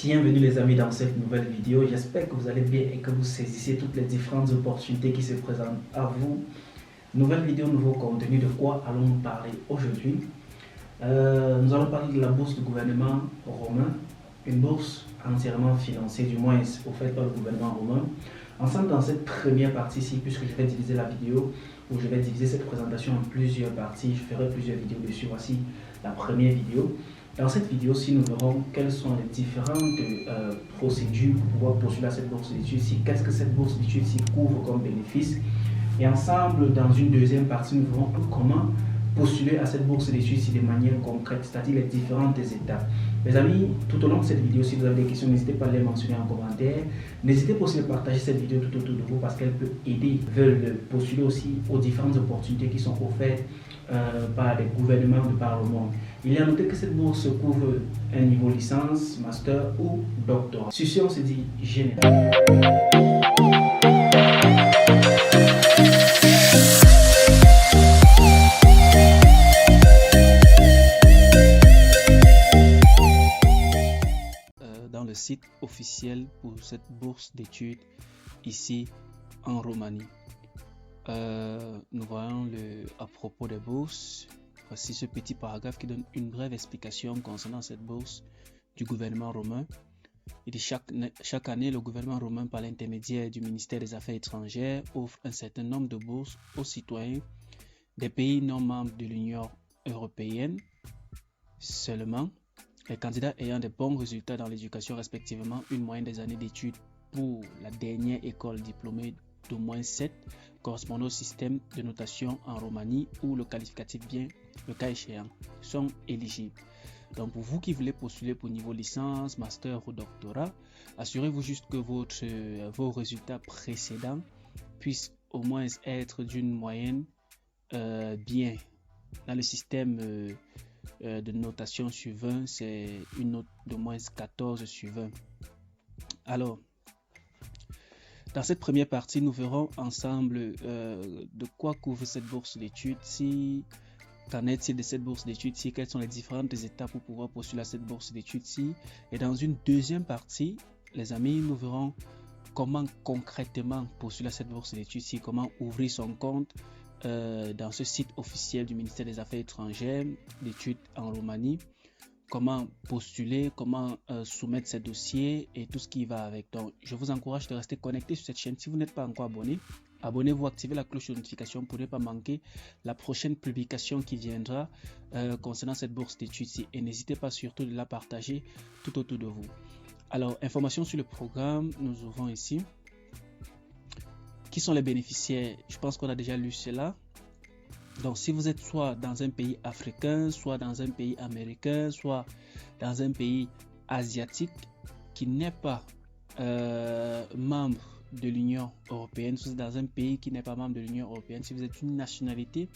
Bienvenue les amis dans cette nouvelle vidéo. J'espère que vous allez bien et que vous saisissez toutes les différentes opportunités qui se présentent à vous. Nouvelle vidéo, nouveau contenu. De quoi allons-nous parler aujourd'hui? Nous allons parler de la bourse du gouvernement romain, une bourse entièrement financée, du moins au fait par le gouvernement romain. Ensemble dans cette première partie-ci, puisque je vais diviser la vidéo, ou je vais diviser cette présentation en plusieurs parties, je ferai plusieurs vidéos dessus. Voici la première vidéo. Dans cette vidéo-ci, nous verrons quelles sont les différentes procédures pour pouvoir postuler à cette bourse d'études-ci, qu'est-ce que cette bourse d'études-ci couvre comme bénéfice. Et ensemble, dans une deuxième partie, nous verrons comment postuler à cette bourse d'études-ci de manière concrète, c'est-à-dire les différentes étapes. Mes amis, tout au long de cette vidéo, si vous avez des questions, n'hésitez pas à les mentionner en commentaire. N'hésitez pas aussi à partager cette vidéo tout autour de vous parce qu'elle peut aider, veulent postuler aussi aux différentes opportunités qui sont offertes par les gouvernements de par le monde. Il est à noter que cette bourse couvre un niveau licence, master ou doctorat. Sur ce, on se dit général. Dans le site officiel pour cette bourse d'études ici en Roumanie. Nous voyons à propos des bourses. Voici ce petit paragraphe qui donne une brève explication concernant cette bourse du gouvernement romain. Il dit chaque année, le gouvernement romain, par l'intermédiaire du ministère des Affaires étrangères, offre un certain nombre de bourses aux citoyens des pays non membres de l'Union européenne. Seulement, les candidats ayant de bons résultats dans l'éducation, respectivement une moyenne des années d'études pour la dernière école diplômée d'au moins 7, correspondant au système de notation en Roumanie où le qualificatif bien le cas échéant, sont éligibles. Donc pour vous qui voulez postuler pour niveau licence, master ou doctorat, assurez-vous juste que vos résultats précédents puissent au moins être d'une moyenne bien. Dans le système de notation sur 20, c'est une note de moins 14 sur 20. Alors, dans cette première partie, nous verrons ensemble de quoi couvre cette bourse d'études, qu'en est-il de cette bourse d'études-ci, quelles sont les différentes étapes pour pouvoir postuler à cette bourse d'études-ci. Et dans une deuxième partie, les amis, nous verrons comment concrètement postuler à cette bourse d'études-ci, comment ouvrir son compte dans ce site officiel du ministère des Affaires étrangères d'études en Roumanie, comment postuler, comment soumettre ses dossiers et tout ce qui va avec. Donc, je vous encourage de rester connecté sur cette chaîne. Si vous n'êtes pas encore abonné, abonnez-vous, activez la cloche de notification pour ne pas manquer la prochaine publication qui viendra concernant cette bourse d'études-ci. Et n'hésitez pas surtout de la partager tout autour de vous. Alors, information sur le programme, nous ouvrons ici. Qui sont les bénéficiaires? Je pense qu'on a déjà lu cela. Donc, si vous êtes soit dans un pays africain, soit dans un pays américain, soit dans un pays asiatique qui n'est pas membre de l'Union européenne, soit dans un pays qui n'est pas membre de l'Union européenne, si vous êtes une nationalité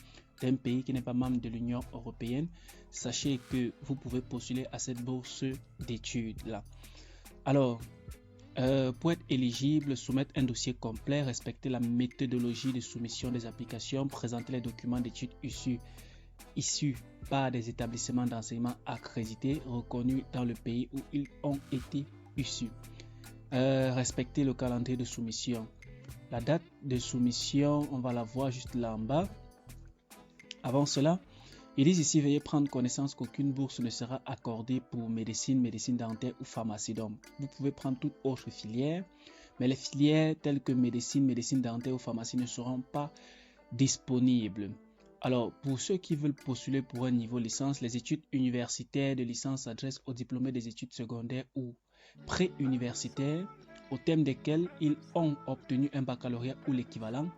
d'un pays qui n'est pas membre de l'Union européenne, sachez que vous pouvez postuler à cette bourse d'études-là. Alors, pour être éligible, soumettre un dossier complet, respecter la méthodologie de soumission des applications, présenter les documents d'études issus par des établissements d'enseignement accrédités reconnus dans le pays où ils ont été issus. Respecter le calendrier de soumission. La date de soumission, on va la voir juste là en bas. Avant cela, ils disent ici, veuillez prendre connaissance qu'aucune bourse ne sera accordée pour médecine, médecine dentaire ou pharmacie. Donc, vous pouvez prendre toute autre filière, mais les filières telles que médecine, médecine dentaire ou pharmacie ne seront pas disponibles. Alors, pour ceux qui veulent postuler pour un niveau licence, les études universitaires de licence s'adressent aux diplômés des études secondaires ou pré-universitaires, au terme desquels ils ont obtenu un baccalauréat ou l'équivalent,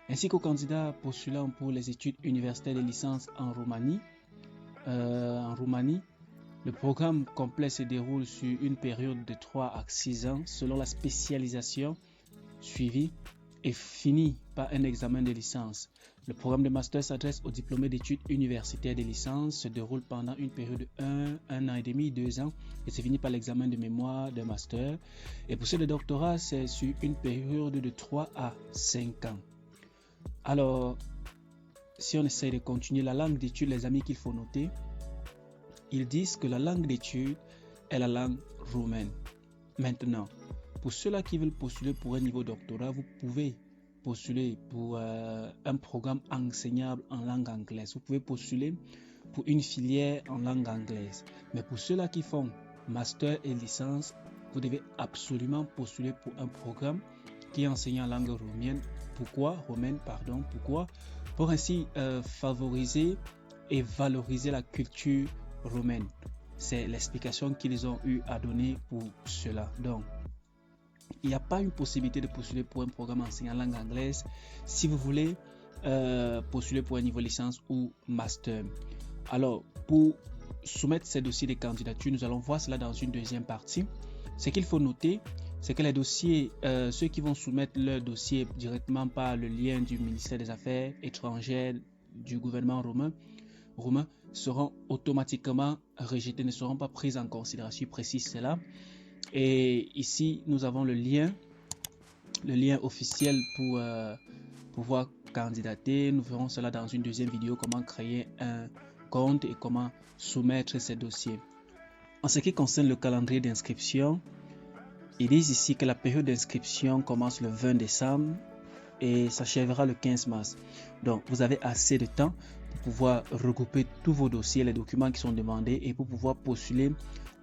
ainsi qu'aux candidats postulant pour les études universitaires de licence en Roumanie. Le programme complet se déroule sur une période de 3 à 6 ans selon la spécialisation suivie et finit par un examen de licence. Le programme de master s'adresse aux diplômés d'études universitaires de licence, se déroule pendant une période de 1 an et demi, 2 ans et se finit par l'examen de mémoire de master. Et pour ceux de doctorat, c'est sur une période de 3 à 5 ans. Alors, si on essaie de continuer la langue d'études, les amis, qu'il faut noter, ils disent que la langue d'études est la langue roumaine. Maintenant, pour ceux-là qui veulent postuler pour un niveau doctorat, vous pouvez postuler pour un programme enseignable en langue anglaise. Vous pouvez postuler pour une filière en langue anglaise. Mais pour ceux-là qui font master et licence, vous devez absolument postuler pour un programme qui est enseigné en langue romaine. Pourquoi? Pourquoi? Pour ainsi favoriser et valoriser la culture romaine. C'est l'explication qu'ils ont eu à donner pour cela. Donc, il n'y a pas une possibilité de postuler pour un programme enseigné en langue anglaise si vous voulez postuler pour un niveau licence ou master. Alors, pour soumettre ces dossiers de candidature, nous allons voir cela dans une deuxième partie. Ce qu'il faut noter, c'est que les dossiers, ceux qui vont soumettre leur dossier directement par le lien du ministère des Affaires étrangères du gouvernement romain seront automatiquement rejetés, ne seront pas pris en considération. Précise cela. Et ici, nous avons le lien officiel pour pouvoir candidater. Nous verrons cela dans une deuxième vidéo, comment créer un compte et comment soumettre ces dossiers. En ce qui concerne le calendrier d'inscription, ils disent ici que la période d'inscription commence le 20 décembre et s'achèvera le 15 mars. Donc, vous avez assez de temps pour pouvoir regrouper tous vos dossiers, les documents qui sont demandés et pour pouvoir postuler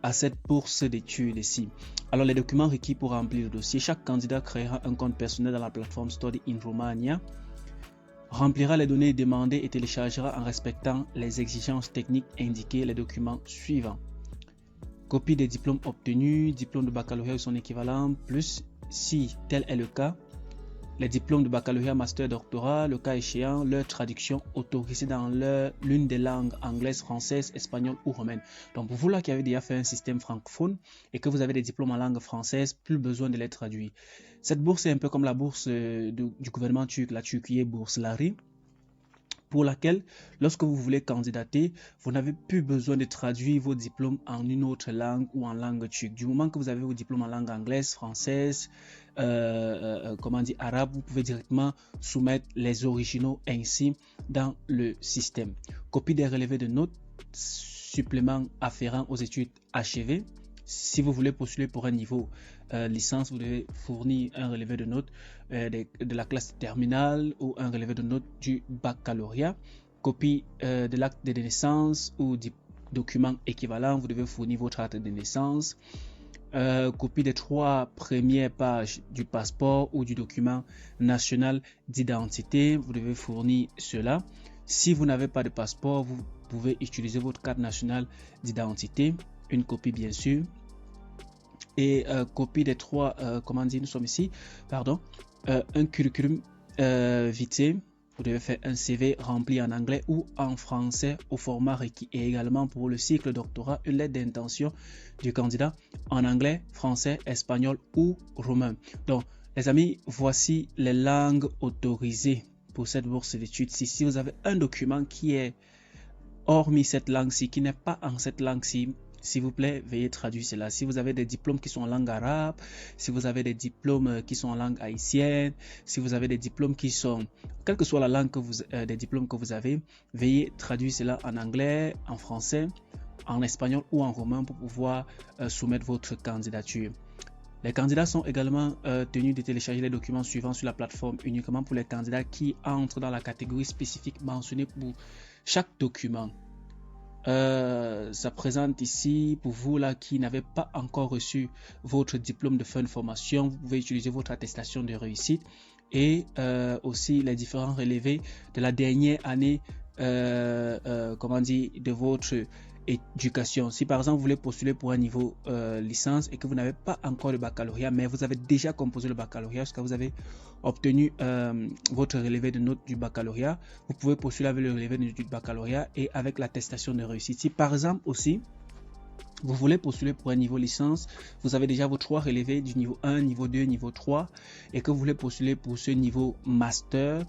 à cette bourse d'études ici. Alors, les documents requis pour remplir le dossier, chaque candidat créera un compte personnel dans la plateforme Study in Romania, remplira les données demandées et téléchargera en respectant les exigences techniques indiquées les documents suivants. Copie des diplômes obtenus, diplôme de baccalauréat ou son équivalent, plus, si tel est le cas, les diplômes de baccalauréat, master, doctorat, le cas échéant, leur traduction autorisée dans l'une des langues anglaise, française, espagnole ou romaine. Donc pour vous là qui avez déjà fait un système francophone et que vous avez des diplômes en langue française, plus besoin de les traduire. Cette bourse est un peu comme la bourse du gouvernement turc, la Turquie bourse Lari, pour laquelle, lorsque vous voulez candidater, vous n'avez plus besoin de traduire vos diplômes en une autre langue ou en langue turque. Du moment que vous avez vos diplômes en langue anglaise, française, arabe, vous pouvez directement soumettre les originaux ainsi dans le système. Copie des relevés de notes, suppléments afférents aux études achevées. Si vous voulez postuler pour un niveau licence, vous devez fournir un relevé de notes de la classe terminale ou un relevé de notes du baccalauréat. Copie de l'acte de naissance ou du document équivalent, vous devez fournir votre acte de naissance. Copie des 3 premières pages du passeport ou du document national d'identité, vous devez fournir cela. Si vous n'avez pas de passeport, vous pouvez utiliser votre carte nationale d'identité, une copie bien sûr. Et copie des 3, un curriculum vitae. Vous devez faire un CV rempli en anglais ou en français au format requis. Et également pour le cycle doctorat, une lettre d'intention du candidat en anglais, français, espagnol ou roumain. Donc, les amis, voici les langues autorisées pour cette bourse d'études. Si vous avez un document qui est hormis cette langue-ci, qui n'est pas en cette langue-ci, s'il vous plaît, veuillez traduire cela. Si vous avez des diplômes qui sont en langue arabe, si vous avez des diplômes qui sont en langue haïtienne, si vous avez des diplômes qui sont, quelle que soit la langue des diplômes que vous avez, veuillez traduire cela en anglais, en français, en espagnol ou en roumain pour pouvoir soumettre votre candidature. Les candidats sont également tenus de télécharger les documents suivants sur la plateforme uniquement pour les candidats qui entrent dans la catégorie spécifique mentionnée pour chaque document. Ça présente ici pour vous là qui n'avez pas encore reçu votre diplôme de fin de formation, vous pouvez utiliser votre attestation de réussite et aussi les différents relevés de la dernière année de votre éducation. Si par exemple vous voulez postuler pour un niveau licence et que vous n'avez pas encore le baccalauréat mais vous avez déjà composé le baccalauréat jusqu'à vous avez obtenu votre relevé de notes du baccalauréat, vous pouvez postuler avec le relevé de notes du baccalauréat et avec l'attestation de réussite. Si par exemple aussi vous voulez postuler pour un niveau licence, vous avez déjà vos 3 relevés du niveau 1, niveau 2, niveau 3 et que vous voulez postuler pour ce niveau master,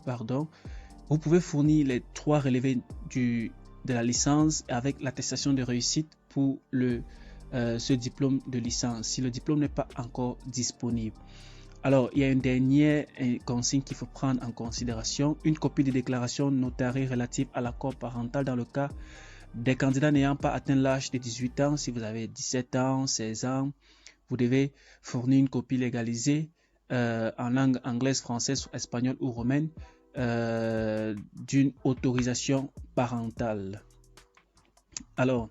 vous pouvez fournir les 3 relevés de la licence avec l'attestation de réussite pour ce diplôme de licence si le diplôme n'est pas encore disponible. Alors, il y a une dernière consigne qu'il faut prendre en considération, une copie de déclaration notariée relative à l'accord parental dans le cas des candidats n'ayant pas atteint l'âge de 18 ans. Si vous avez 17 ans, 16 ans, vous devez fournir une copie légalisée en langue anglaise, française, espagnole ou romaine d'une autorisation parentale. Alors,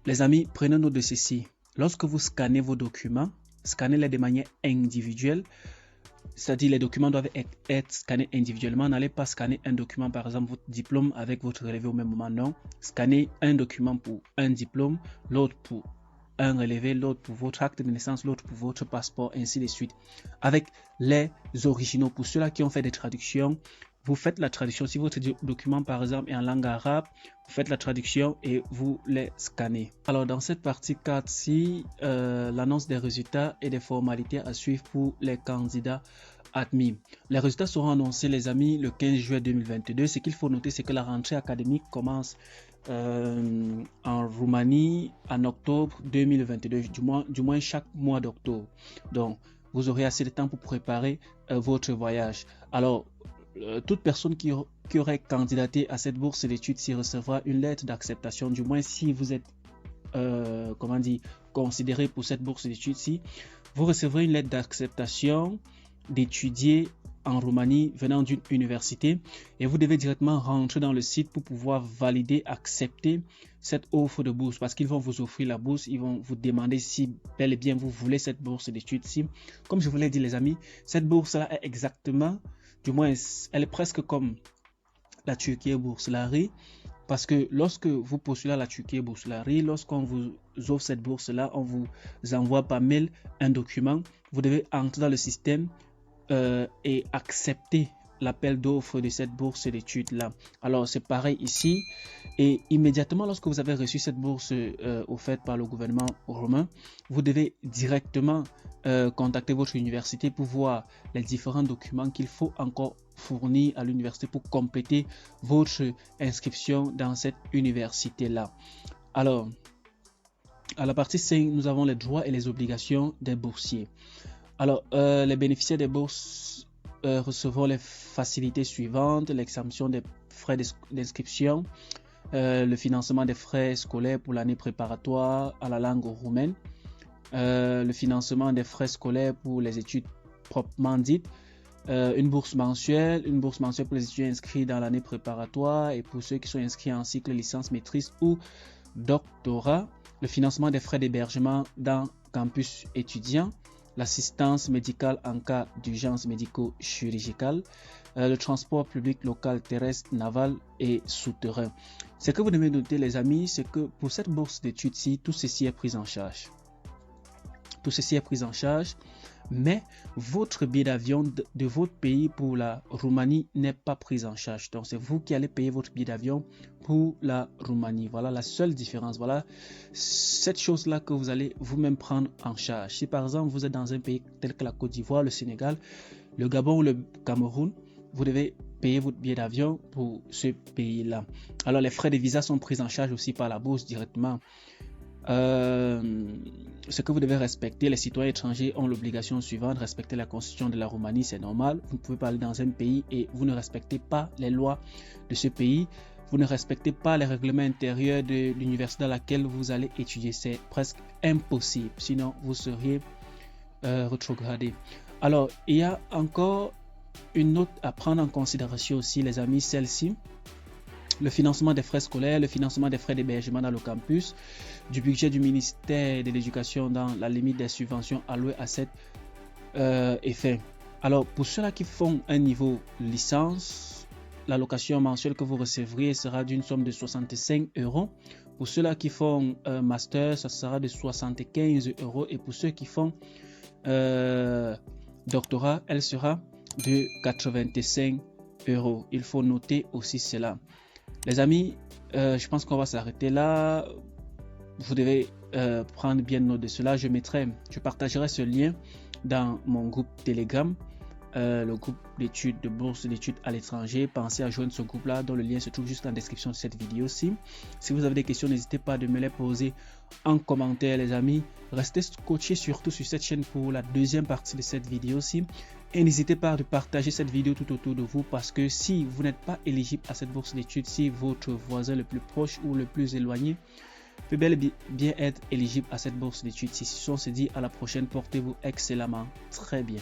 les amis, prenez note de ceci. Lorsque vous scannez vos documents, scannez-les de manière individuelle. C'est-à-dire les documents doivent être scannés individuellement. N'allez pas scanner un document, par exemple votre diplôme avec votre relevé au même moment. Non. Scannez un document pour un diplôme, l'autre pour un relevé, l'autre pour votre acte de naissance, l'autre pour votre passeport, ainsi de suite. Avec les originaux. Pour ceux-là qui ont fait des traductions, vous faites la traduction. Si votre document, par exemple, est en langue arabe, vous faites la traduction et vous les scannez. Alors, dans cette partie 4-ci, l'annonce des résultats et des formalités à suivre pour les candidats admis. Les résultats seront annoncés, les amis, le 15 juillet 2022. Ce qu'il faut noter, c'est que la rentrée académique commence en Roumanie en octobre 2022, du moins chaque mois d'octobre. Donc, vous aurez assez de temps pour préparer votre voyage. Alors, toute personne qui aurait candidaté à cette bourse d'études s'y recevra une lettre d'acceptation, du moins si vous êtes considéré pour cette bourse d'études-ci, vous recevrez une lettre d'acceptation d'étudier en Roumanie venant d'une université et vous devez directement rentrer dans le site pour pouvoir valider, accepter cette offre de bourse parce qu'ils vont vous offrir la bourse, ils vont vous demander si bel et bien vous voulez cette bourse d'études-ci. Comme je vous l'ai dit les amis, cette bourse-là est exactement, du moins elle est presque comme la Turquie Bourselari parce que lorsque vous postulez à la Turquie Bourselari, lorsqu'on vous offre cette bourse-là, on vous envoie par mail un document, vous devez entrer dans le système et accepter l'appel d'offres de cette bourse d'études là. Alors c'est pareil ici et immédiatement lorsque vous avez reçu cette bourse offerte par le gouvernement roumain, vous devez directement contacter votre université pour voir les différents documents qu'il faut encore fournir à l'université pour compléter votre inscription dans cette université là. Alors à la partie 5, nous avons les droits et les obligations des boursiers. Alors, les bénéficiaires des bourses recevront les facilités suivantes: l'exemption des frais d'inscription, le financement des frais scolaires pour l'année préparatoire à la langue roumaine, le financement des frais scolaires pour les études proprement dites, une bourse mensuelle pour les étudiants inscrits dans l'année préparatoire et pour ceux qui sont inscrits en cycle licence, maîtrise ou doctorat, le financement des frais d'hébergement dans campus étudiant, l'assistance médicale en cas d'urgence médico-chirurgicale, le transport public local, terrestre, naval et souterrain. Ce que vous devez noter les amis, c'est que pour cette bourse d'études-ci, tout ceci est pris en charge. Tout ceci est pris en charge, mais votre billet d'avion de votre pays pour la Roumanie n'est pas pris en charge. Donc c'est vous qui allez payer votre billet d'avion pour la Roumanie. Voilà la seule différence. Voilà cette chose-là que vous allez vous-même prendre en charge. Si par exemple vous êtes dans un pays tel que la Côte d'Ivoire, le Sénégal, le Gabon ou le Cameroun, vous devez payer votre billet d'avion pour ce pays-là. Alors les frais de visa sont pris en charge aussi par la bourse directement. Ce que vous devez respecter, les citoyens étrangers ont l'obligation suivante: respecter la constitution de la Roumanie, c'est normal. Vous ne pouvez pas aller dans un pays et vous ne respectez pas les lois de ce pays, vous ne respectez pas les règlements intérieurs de l'université dans laquelle vous allez étudier, c'est presque impossible, sinon vous seriez rétrogradé. Alors il y a encore une note à prendre en considération aussi les amis, celle-ci: le financement des frais scolaires, le financement des frais d'hébergement dans le campus, du budget du ministère de l'Éducation dans la limite des subventions allouées à cet effet. Alors, pour ceux-là qui font un niveau licence, l'allocation mensuelle que vous recevrez sera d'une somme de 65 €. Pour ceux-là qui font un master, ça sera de 75 €. Et pour ceux qui font doctorat, elle sera de 85 €. Il faut noter aussi cela. Les amis, je pense qu'on va s'arrêter là. Vous devez prendre bien note de cela. Je partagerai ce lien dans mon groupe Telegram, le groupe d'études de bourse d'études à l'étranger. Pensez à joindre ce groupe-là, dont le lien se trouve juste en description de cette vidéo-ci. Si vous avez des questions, n'hésitez pas à me les poser en commentaire, les amis. Restez scotchés surtout sur cette chaîne pour la deuxième partie de cette vidéo-ci. Et n'hésitez pas à partager cette vidéo tout autour de vous, parce que si vous n'êtes pas éligible à cette bourse d'études, si votre voisin le plus proche ou le plus éloigné peut bel et bien être éligible à cette bourse d'études. Si on se dit à la prochaine, portez-vous excellemment, très bien.